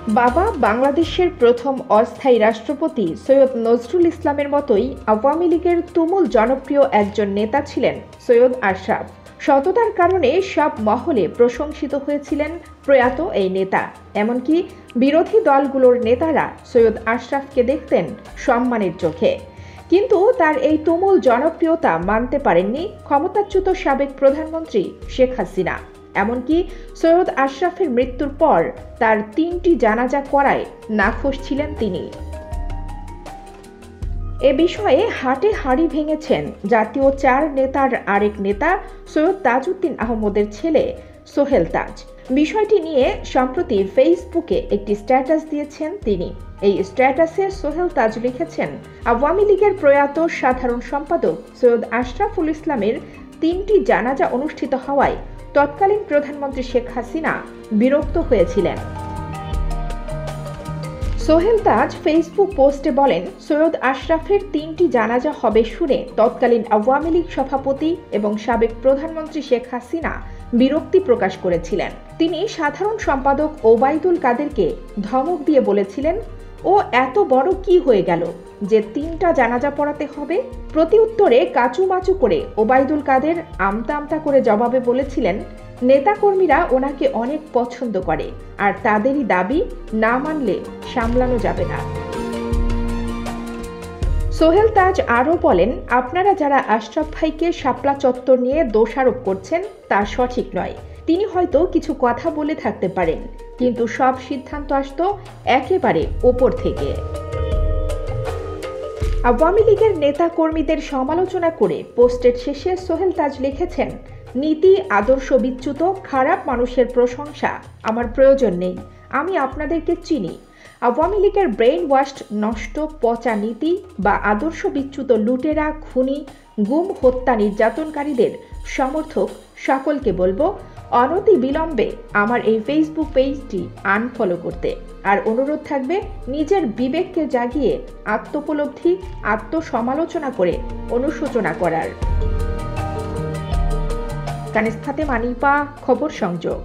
বাবা বাংলাদেশের প্রথম অস্থায়ী রাষ্ট্রপতি সৈয়দ নজরুল ইসলামের মতোই আওয়ামী লীগের তুমুল জনপ্রিয় একজন নেতা ছিলেন সৈয়দ আশরাফ। সততার কারণে সব মহলে প্রশংসিত হয়েছিলেন প্রয়াত এই নেতা। এমনকি বিরোধী দলগুলোর নেতারা সৈয়দ আশরাফকে দেখতেন সম্মানের চোখে। কিন্তু তার এই তুমুল জনপ্রিয়তা মানতে পারেননি ক্ষমতাচ্যুত সাবেক প্রধানমন্ত্রী শেখ হাসিনা। এমনকি সৈয়দ আশরাফের মৃত্যুর পর তার 3টি জানাজা করায় নাখোশ ছিলেন তিনি। এ বিষয়ে হাটে হাড়ি ভেঙেছেন জাতীয় 4 নেতার আরেক নেতা সৈয়দ তাজউদ্দিন আহমদের ছেলে সোহেল তাজ। বিষয়টি নিয়ে সম্প্রতি ফেসবুকে একটি স্ট্যাটাস দিয়েছেন তিনি। এই স্ট্যাটাসে সোহেল তাজ লিখেছেন, আওয়ামী লীগের প্রয়াত সাধারণ সম্পাদক সৈয়দ আশরাফুল ইসলামের 3টি জানাজা অনুষ্ঠিত হওয়ায় তৎকালীন প্রধানমন্ত্রী শেখ হাসিনা বিরক্ত হয়েছিলেন। সোহেল তাজ ফেসবুক পোস্টে বলেন, সৈয়দ আশরাফের 3টি জানাজা হবে শুনে তৎকালীন আওয়ামী লীগ সভাপতি এবং সাবেক প্রধানমন্ত্রী শেখ হাসিনা বিরক্তি প্রকাশ করেছিলেন। তিনি সাধারণ সম্পাদক ওবায়দুল কাদেরকে ধমক দিয়ে বলেছিলেন, ও এত বড় কি হয়ে গেল যে 3টা জানাজা পড়াতে হবে। প্রতি উত্তরে কাচুমাচু করে ওবায়দুল কাদের আমতা আমতা করে জবাবে বলেছিলেন, নেতাকর্মীরা ওনাকে অনেক পছন্দ করে আর তাদেরই দাবি না মানলে সামলানো যাবে না। সোহেল তাজ আরও বলেন, আপনারা যারা আশরাফ ভাইকে শাপলা চত্বর নিয়ে দোষারোপ করছেন তা সঠিক নয়। তিনি হয়তো কিছু কথা বলে থাকতে পারেন, কিন্তু সব সিদ্ধান্ত আসতো একেবারে ওপর থেকে। আওয়ামী লীগের নেতা কর্মীদের সমালোচনা করে পোস্টের শেষে সোহেল তাজ লিখেছেন, নীতি আদর্শ বিচ্যুত খারাপ মানুষের প্রশংসা আমার প্রয়োজন নেই। আমি আপনাদেরকে চিনি। আওয়ামী লীগের ব্রেইন ওয়াশড নষ্ট পচা নীতি বা আদর্শ বিচ্যুত লুটেরা, খুনি, গুম, হত্যা, নির্যাতনকারীদের সমর্থক সকলকে বলবো অনতি বিলম্বে আমার এই ফেসবুক পেজটি আনফলো করতে। আর অনুরোধ থাকবে নিজের বিবেককে জাগিয়ে আত্মোপলব্ধি, আত্মসমালোচনা করে অনুশোচনা করার। কানিজ ফাতেমা নিপা, খবর সংযোগ।